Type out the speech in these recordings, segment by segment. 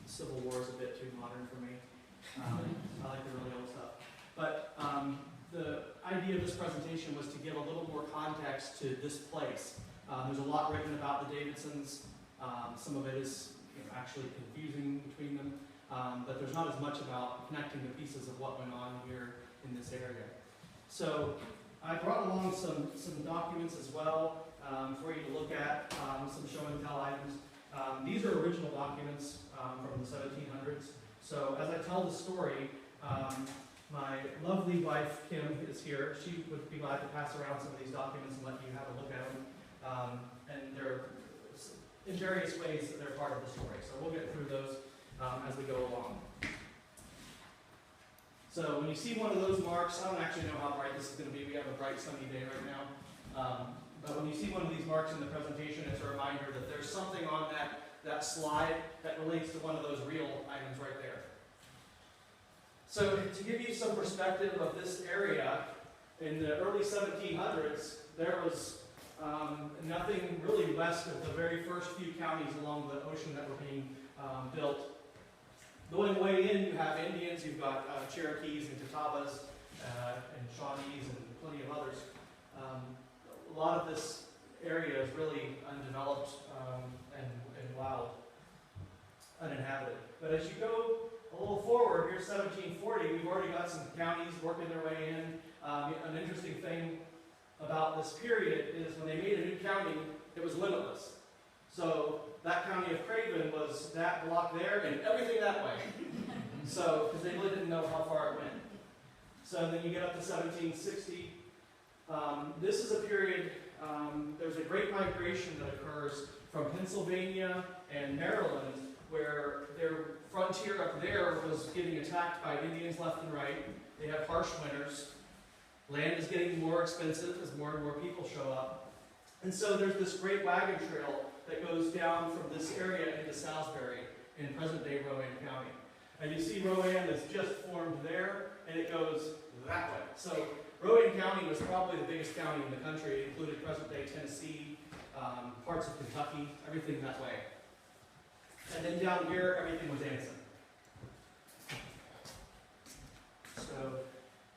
Civil War is a bit too modern for me. I like the really old stuff. But the idea of this presentation was to give a little more context to this place. There's a lot written about the Davidsons. Some of it is actually confusing between them, but there's not as much about connecting the pieces of what went on here in this area. So I brought along some documents as well for you to look at, some show and tell items. These are original documents from the 1700s. So as I tell the story, my lovely wife, Kim, is here. She would be glad to pass around some of these documents and let you have a look at them. And they're in various ways that they're part of the story. So we'll get through those as we go along. So when you see one of those marks, I don't actually know how bright this is going to be. We have a bright sunny day right now. But when you see one of these marks in the presentation, it's a reminder that there's something on that slide that relates to one of those real items right there. So to give you some perspective of this area, in the early 1700s, there was nothing really west of the very first few counties along the ocean that were being built. Going way in, you have Indians, you've got Cherokees and Catawbas and Shawnees and plenty of others. A lot of this area is really undeveloped and wild, uninhabited. But as you go a little forward, here's 1740, we've already got some counties working their way in. An interesting thing about this period is when they made a new county, it was limitless. So that county of Craven was that block there and everything that way. So, because they really didn't know how far it went. So then you get up to 1760. This is a period, there's a great migration that occurs from Pennsylvania and Maryland, where their frontier up there was getting attacked by Indians left and right. They have harsh winters. Land is getting more expensive as more and more people show up. And so there's this great wagon trail that goes down from this area into Salisbury in present-day Rowan County. And you see Rowan is just formed there, and it goes that way. So Rowan County was probably the biggest county in the country. It included present-day Tennessee, parts of Kentucky, everything that way. And then down here, everything was Anson. So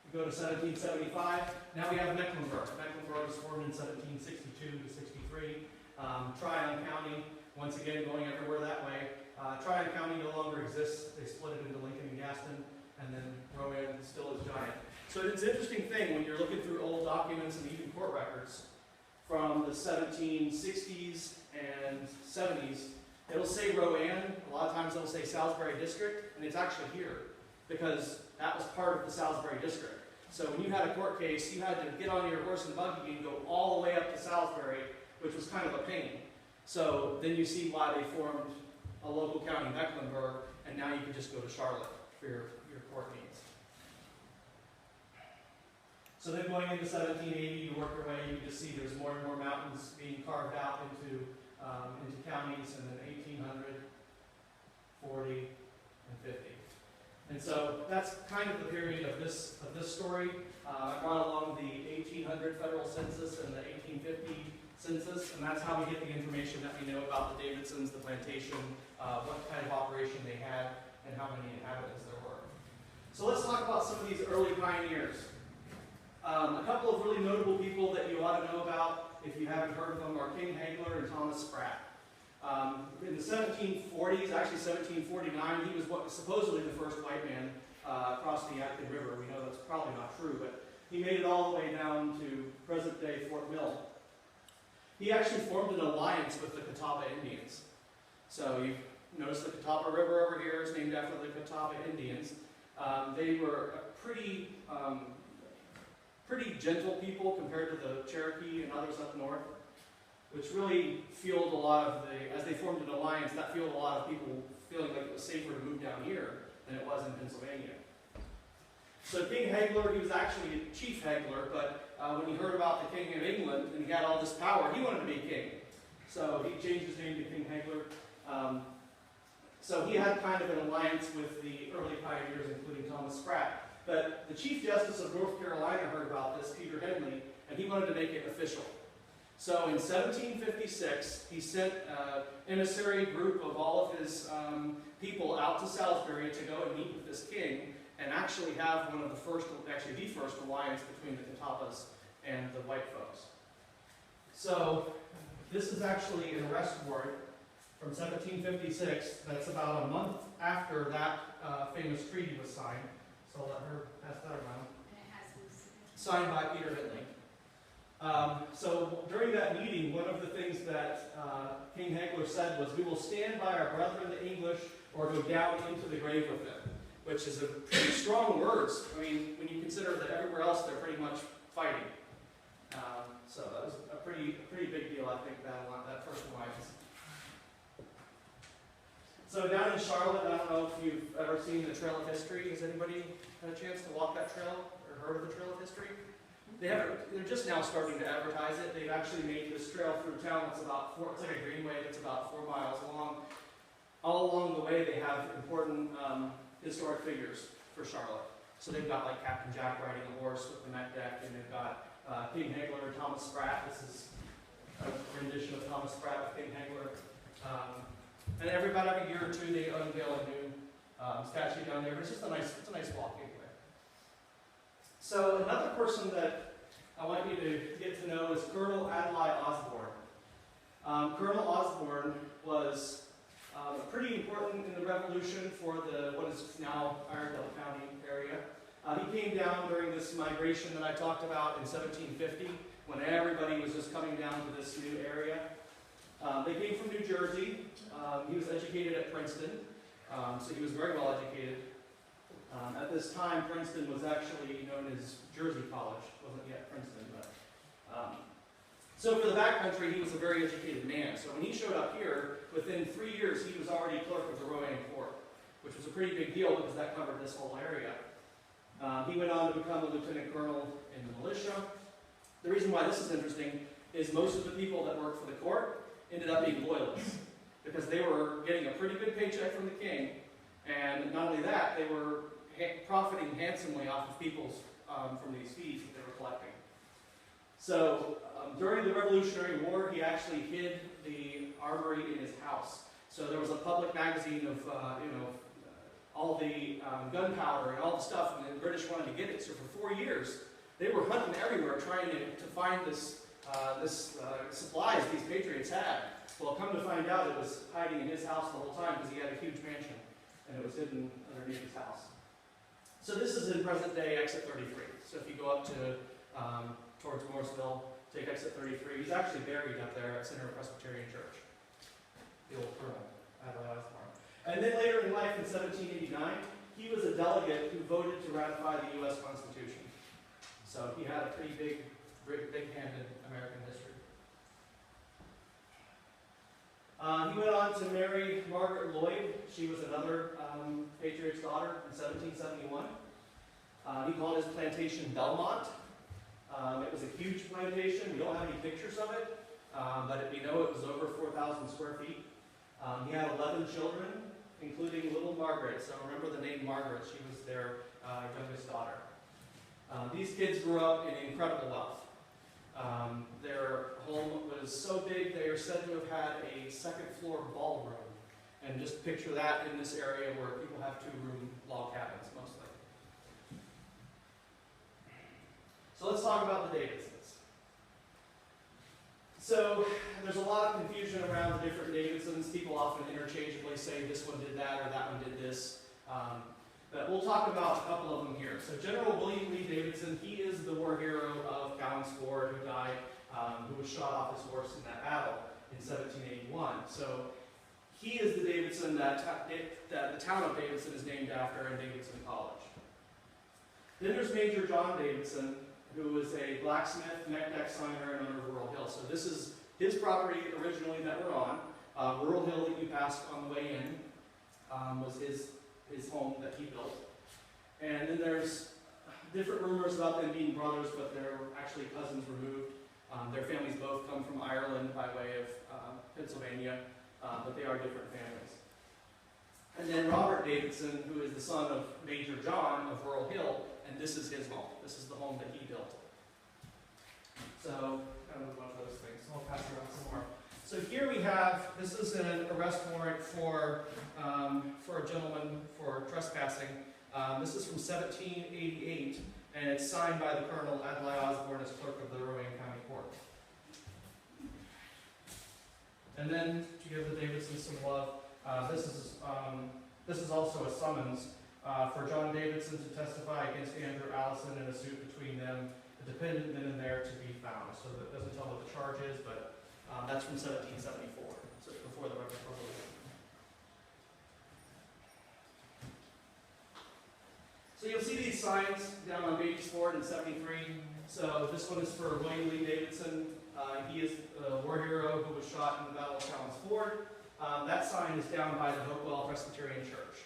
you go to 1775. Now we have Mecklenburg. Mecklenburg was formed in 1762 to 63. Tryon County, once again, going everywhere that way. Tryon County no longer exists. They split it into Lincoln and Gaston, and then Rowan still is giant. So it's an interesting thing when you're looking through old documents and even court records from the 1760s and 70s. It'll say Rowan, a lot of times it'll say Salisbury District, and it's actually here, because that was part of the Salisbury District. So when you had a court case, you had to get on your horse and buggy and go all the way up to Salisbury, which was kind of a pain. So then you see why they formed a local county, Mecklenburg, and now you can just go to Charlotte for your court needs. So then going into 1780, you work your way, you just see there's more and more mountains being carved out into counties, and then 1800, 40, and 50. And so that's kind of the period of this story. I brought along the 1800 federal census and the 1850 census, and that's how we get the information that we know about the Davidsons, the plantation, what kind of operation they had, and how many inhabitants there were. So let's talk about some of these early pioneers. A couple of really notable people that you ought to know about, if you haven't heard of them, are King Hagler and Thomas Spratt. In the 1740s, actually 1749, he was supposedly the first white man across the Yadkin River. We know that's probably not true, but he made it all the way down to present-day Fort Mill. He actually formed an alliance with the Catawba Indians. So you notice the Catawba River over here is named after the Catawba Indians. They were a pretty gentle people compared to the Cherokee and others up north, which really fueled a lot of as they formed an alliance, that fueled a lot of people feeling like it was safer to move down here than it was in Pennsylvania. So King Hagler, he was actually Chief Hagler, but when he heard about the King of England and he had all this power, he wanted to be king. So he changed his name to King Hagler. So he had kind of an alliance with the early pioneers, including Thomas Spratt. But the Chief Justice of North Carolina heard about this, Peter Henley, and he wanted to make it official. So in 1756, he sent an emissary group of all of his people out to Salisbury to go and meet with this king and actually have one of the first, actually the first alliance between the Catawbas and the white folks. So this is actually an arrest warrant from 1756 that's about a month after that famous treaty was signed. So I'll let her pass that around. And it has this. Signed by Peter Hitler. So during that meeting, one of the things that King Hagler said was, "We will stand by our brethren the English or go down into the grave with them," which is a pretty strong words. I mean, when you consider that everywhere else they're pretty much fighting. So that was a pretty big deal, I think, that first alliance. So down in Charlotte, I don't know if you've ever seen the Trail of History. Has anybody had a chance to walk that trail or heard of the Trail of History? They're just now starting to advertise it. They've actually made this trail through town. It's like a greenway that's about 4 miles long. All along the way, they have important historic figures for Charlotte. So they've got like Captain Jack riding a horse with the neck deck, and they've got King Hagler, Thomas Spratt. This is a rendition of Thomas Spratt with King Hagler. And every year or two, they unveil a new statue down there. But it's just a nice walking way. So another person that I want you to get to know is Colonel Adlai Osborne. Colonel Osborne was pretty important in the Revolution for what is now Iredell County area. He came down during this migration that I talked about in 1750, when everybody was just coming down to this new area. They came from New Jersey. He was educated at Princeton, so he was very well educated. At this time, Princeton was actually known as Jersey College. It wasn't yet Princeton, but so for the backcountry, he was a very educated man. So when he showed up here, within 3 years, he was already clerk of the Rowan Court, which was a pretty big deal because that covered this whole area. He went on to become a lieutenant colonel in the militia. The reason why this is interesting is most of the people that worked for the court ended up being loyalists because they were getting a pretty good paycheck from the king, and not only that, they were profiting handsomely off of people's from these fees that they were collecting. So during the Revolutionary War, he actually hid the armory in his house. So there was a public magazine of all the gunpowder and all the stuff, and the British wanted to get it. So for 4 years, they were hunting everywhere trying to find this supplies these patriots had. Well, come to find out, it was hiding in his house the whole time because he had a huge mansion, and it was hidden underneath his house. So this is in present day exit 33. So if you go up to towards Mooresville, take exit 33. He's actually buried up there at Center Presbyterian Church. The old colonel, Adlai Osborne. And then later in life, in 1789, he was a delegate who voted to ratify the U.S. Constitution. So he had a pretty big hand in American history. He went on to marry Margaret Lloyd. She was another Patriot's daughter in 1771. He called his plantation Belmont. It was a huge plantation. We don't have any pictures of it, but we know it was over 4,000 square feet. He had 11 children, including little Margaret. So remember the name Margaret. She was their youngest daughter. These kids grew up in incredible wealth. Their home was so big they are said to have had a second-floor ballroom. And just picture that in this area where people have two-room log cabins, mostly. So let's talk about the Davidsons. So there's a lot of confusion around the different Davidsons. People often interchangeably say this one did that or that one did this. But we'll talk about a couple of them here. So General William Lee Davidson, he is the war hero of Cowan's Ford who died, who was shot off his horse in that battle in 1781. So he is the Davidson that the town of Davidson is named after in Davidson College. Then there's Major John Davidson, who was a blacksmith, neck deck signer, and owner of Rural Hill. So this is his property originally that we're on. Rural Hill that you passed on the way in was his home that he built. And then there's different rumors about them being brothers, but they're actually cousins removed. Their families both come from Ireland by way of Pennsylvania, but they are different families. And then Robert Davidson, who is the son of Major John of Rural Hill, and this is his home. This is the home that he built. So kind of a bunch of those things. So I'll pass around some more. So here we have, this is an arrest warrant for a gentleman for trespassing. This is from 1788, and it's signed by the Colonel Adlai Osborne as clerk of the Rowan County Court. And then, to give the Davidsons some love, this is also a summons for John Davidson to testify against Andrew Allison in a suit between them, the dependent then and there to be found. So that doesn't tell what the charge is, but that's from 1774, so it's before the Revolution. So you'll see these signs down on Beatty's Ford in 73. So this one is for William Lee Davidson. He is a war hero who was shot in the Battle of Collins Ford. That sign is down by the Hopewell Presbyterian Church.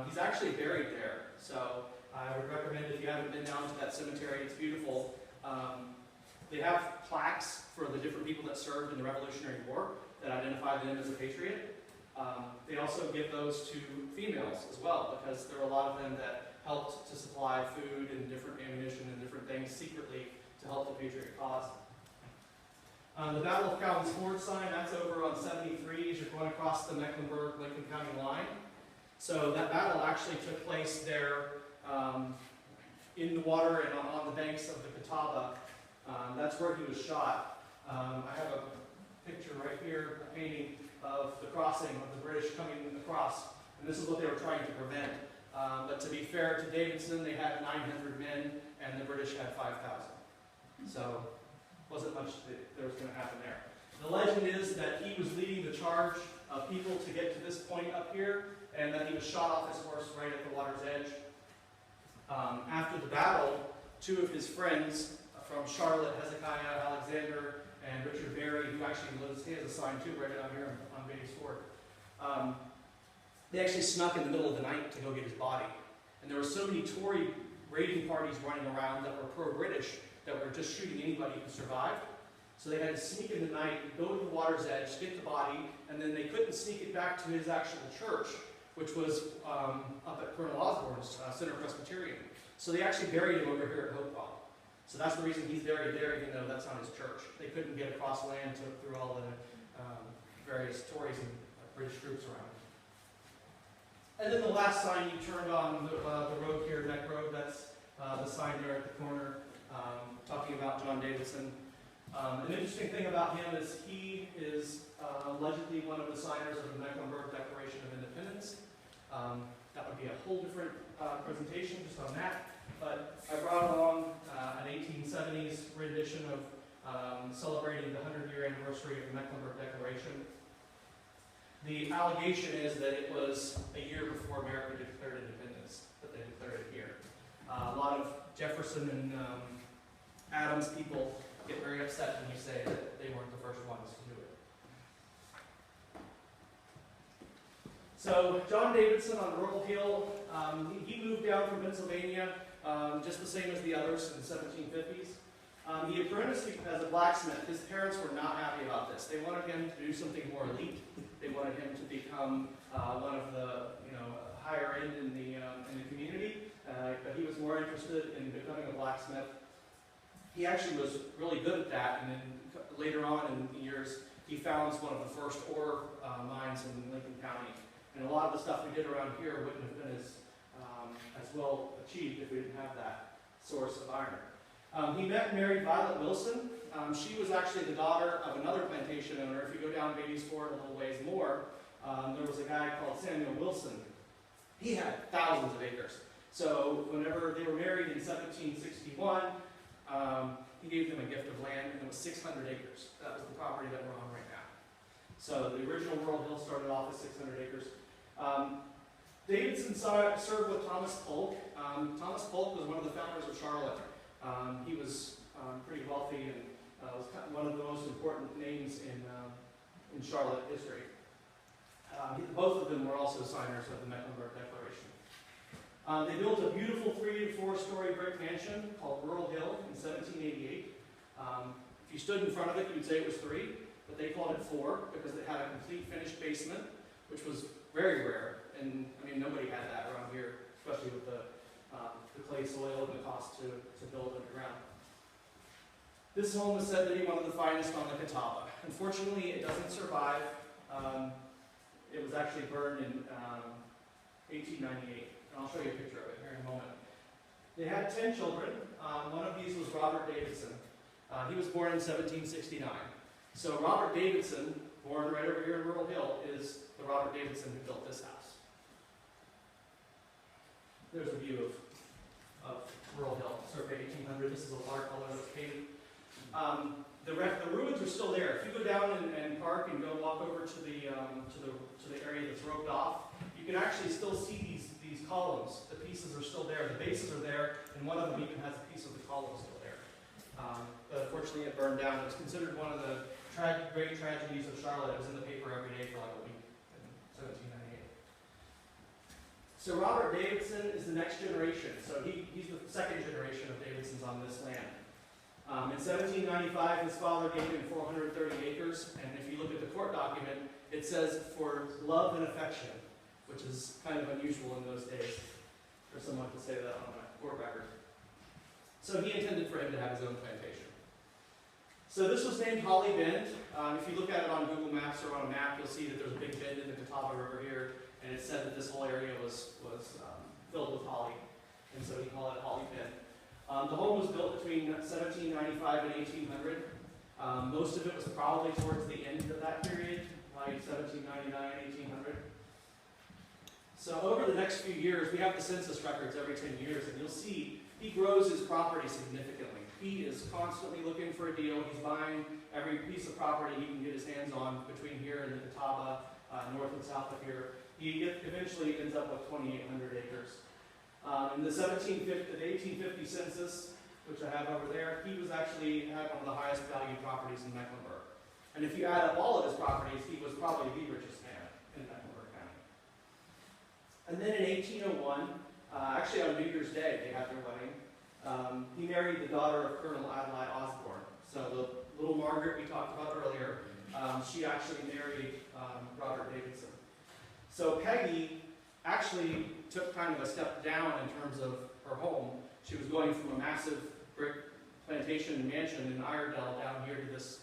He's actually buried there, so I would recommend if you haven't been down to that cemetery, it's beautiful. They have plaques for the different people that served in the Revolutionary War that identify them as a patriot. They also give those to females as well, because there are a lot of them that helped to supply food and different ammunition and different things secretly to help the patriot cause. The Battle of Collins Ford sign, that's over on 73 as you're going across the Mecklenburg-Lincoln County line. So that battle actually took place there in the water and on the banks of the Catawba. That's where he was shot. I have a picture right here, a painting of the crossing of the British coming across, and this is what they were trying to prevent. But to be fair to Davidson, they had 900 men, and the British had 5,000. So wasn't much that was going to happen there. The legend is that he was leading the charge of people to get to this point up here, and that he was shot off his horse right at the water's edge. After the battle, two of his friends from Charlotte, Hezekiah Alexander, and Richard Berry, who actually lives, he has a sign too right down here on Beatty's Ford. They actually snuck in the middle of the night to go get his body. And there were so many Tory raiding parties running around that were pro-British that were just shooting anybody who survived. So they had to sneak in the night, go to the water's edge, get the body, and then they couldn't sneak it back to his actual church, which was up at Colonel Osborne's Center Presbyterian. So they actually buried him over here at Hopewell. So that's the reason he's buried there, even though that's not his church. They couldn't get across land through all the various Tories and British troops around. And then the last sign you turned on the road here, Neck Road, that's the sign there at the corner talking about John Davidson. An interesting thing about him is he is allegedly one of the signers of the Mecklenburg Declaration of Independence. That would be a whole different presentation just on that. But I brought along an 1870s rendition of celebrating the 100-year anniversary of the Mecklenburg Declaration. The allegation is that it was a year before America declared independence that they declared it here. A lot of Jefferson and Adams people get very upset when you say that they weren't the first ones to do it. So John Davidson on Rural Hill, he moved down from Pennsylvania just the same as the others in the 1750s. He apprenticed as a blacksmith. His parents were not happy about this. They wanted him to do something more elite. They wanted him to become one of the higher end in the community, but he was more interested in becoming a blacksmith. He actually was really good at that, and then later on in the years, he founds one of the first ore mines in Lincoln County. And a lot of the stuff we did around here wouldn't have been as well achieved if we didn't have that source of iron. He met and married Violet Wilson. She was actually the daughter of another plantation owner. If you go down Beatty's Ford a little ways more, there was a guy called Samuel Wilson. He had thousands of acres. So whenever they were married in 1761, he gave them a gift of land, and it was 600 acres. That was the property that we're on right now. So the original Rural Hill started off as 600 acres. Davidson served with Thomas Polk. Thomas Polk was one of the founders of Charlotte. He was pretty wealthy and was one of the most important names in Charlotte history. Both of them were also signers of the Mecklenburg Declaration. They built a beautiful 3- to 4-story brick mansion called Rural Hill in 1788. If you stood in front of it, you would say it was 3, but they called it 4 because it had a complete finished basement, which was very rare. And I mean, nobody had that around here, especially with the clay soil and the cost to build underground. This home was said to be one of the finest on the Catawba. Unfortunately, it doesn't survive. It was actually burned in 1898. And I'll show you a picture of it here in a moment. They had 10 children. One of these was Robert Davidson. He was born in 1769. So Robert Davidson, born right over here in Rural Hill, is the Robert Davidson who built this house. There's a view of Rural Hill, circa 1800. This is a watercolor that's painted. The ruins are still there. If you go down and park and go walk over to the area that's roped off, you can actually still see these columns. The pieces are still there. The bases are there, and one of them even has a piece of the column still there. But unfortunately, it burned down. It was considered one of the great tragedies of Charlotte. It was in the paper every day for like a week in 1798. So Robert Davidson is the next generation. So he's the second generation of Davidsons on this land. In 1795, his father gave him 430 acres, and if you look at the court document, it says for love and affection, which is kind of unusual in those days for someone to say that on a court record. So he intended for him to have his own plantation. So this was named Holly Bend. If you look at it on Google Maps or on a map, you'll see that there's a big bend in the Catawba River here, and it said that this whole area was filled with holly, and so he called it Holly Bend. The home was built between 1795 and 1800. Most of it was probably towards the end of that period, like 1799, 1800. So over the next few years, we have the census records every 10 years, and you'll see he grows his property significantly. He is constantly looking for a deal. He's buying every piece of property he can get his hands on between here and the Catawba, north and south of here. He eventually ends up with 2,800 acres. In the 1850 census, which I have over there, he was actually had one of the highest valued properties in Mecklenburg. And if you add up all of his properties, he was probably the richest man in Mecklenburg County. And then in 1801, actually on New Year's Day, they had their wedding. He married the daughter of Colonel Adelaide Osborne. So the little Margaret we talked about earlier, she actually married Robert Davidson. So Peggy actually took kind of a step down in terms of her home. She was going from a massive brick plantation mansion in Iredell down here to this,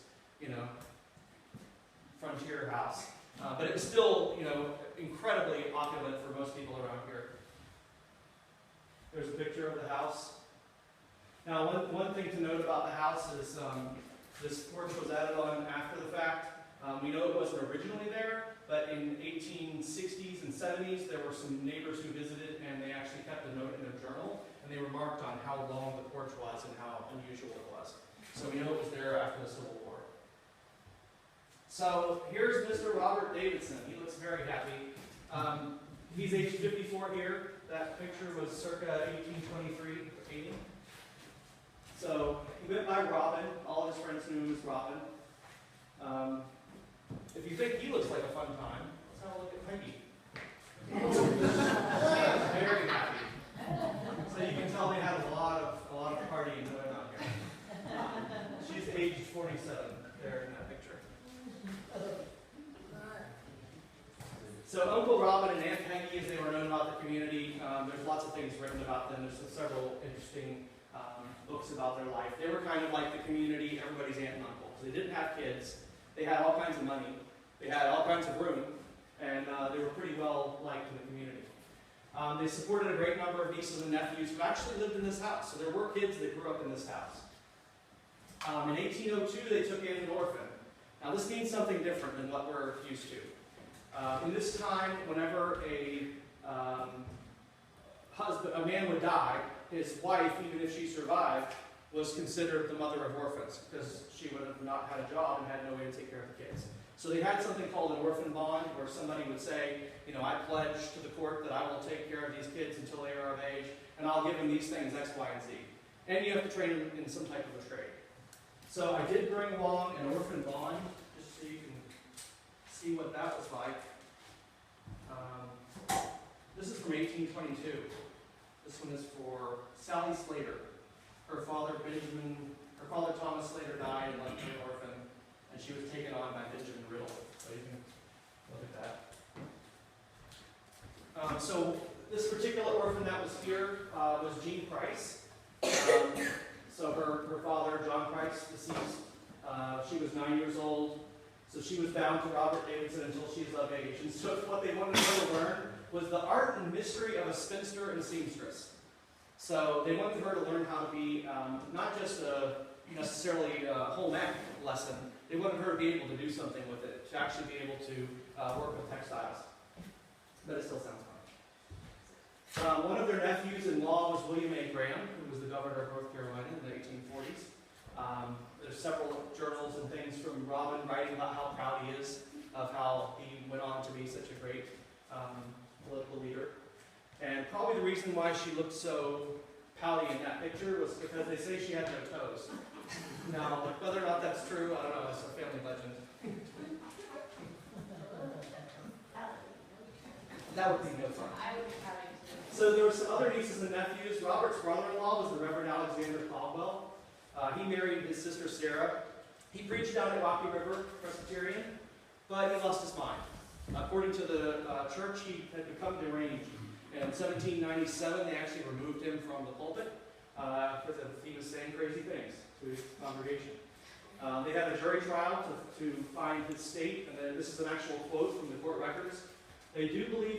frontier house. But it was still, incredibly opulent for most people around here. There's a picture of the house. Now, one thing to note about the house is this porch was added on after the fact. We know it wasn't originally there, but in 1860s and 70s, there were some neighbors who visited, and they actually kept a note in their journal, and they remarked on how long the porch was and how unusual it was. So we know it was there after the Civil War. So here's Mr. Robert Davidson. He looks very happy. He's age 54 here. That picture was circa 1823-80. So he went by Robin. All of his friends knew him as Robin. If you think he looks like a fun time, let's have a look at Peggy. She's very happy. So you can tell they had a lot of partying going on here. She's aged 47 there in that picture. So Uncle Robin and Aunt Peggy, as they were known about the community, there's lots of things written about them. There's several interesting books about their life. They were kind of like the community, everybody's aunt and uncle. They didn't have kids. They had all kinds of money. They had all kinds of room, and they were pretty well liked in the community. They supported a great number of nieces and nephews who actually lived in this house. So there were kids that grew up in this house. In 1802, they took in an orphan. Now this means something different than what we're used to. In this time, whenever a man would die, his wife, even if she survived, was considered the mother of orphans because she would have not had a job and had no way to take care of the kids. So they had something called an orphan bond, where somebody would say, I pledge to the court that I will take care of these kids until they are of age, and I'll give them these things, X, Y, and Z. And you have to train them in some type of a trade. So I did bring along an orphan bond, just so you can see what that was like. This is from 1822. This one is for Sally Slater. Her father Thomas Slater died and left her an orphan, and she was taken on by Benjamin Riddle. So you can look at that. So this particular orphan that was here was Jean Price. So her father, John Price, Christ, deceased. She was 9 years old, so she was bound to Robert Davidson until she's of age. And so what they wanted her to learn was the art and mystery of a spinster and seamstress. So they wanted her to learn how to be not just necessarily a home ec lesson. They wanted her to be able to do something with it, to actually be able to work with textiles. But it still sounds fun. One of their nephews-in-law was William A. Graham, who was the governor of North Carolina in the 1840s. There's several journals and things from Robin writing about how proud he is of how he went on to be such a great political leader. And probably the reason why she looked so pouty in that picture was because they say she had no toes. Now, whether or not that's true, I don't know. It's a family legend. That would be no fun. So there were some other nieces and nephews. Robert's brother-in-law was the Reverend Alexander Caldwell. He married his sister Sarah. He preached down at Rocky River Presbyterian, but he lost his mind. According to the church, he had become deranged. In 1797, they actually removed him from the pulpit because he was saying crazy things to his congregation. They had a jury trial to find his state, and then this is an actual quote from the court records. They do believe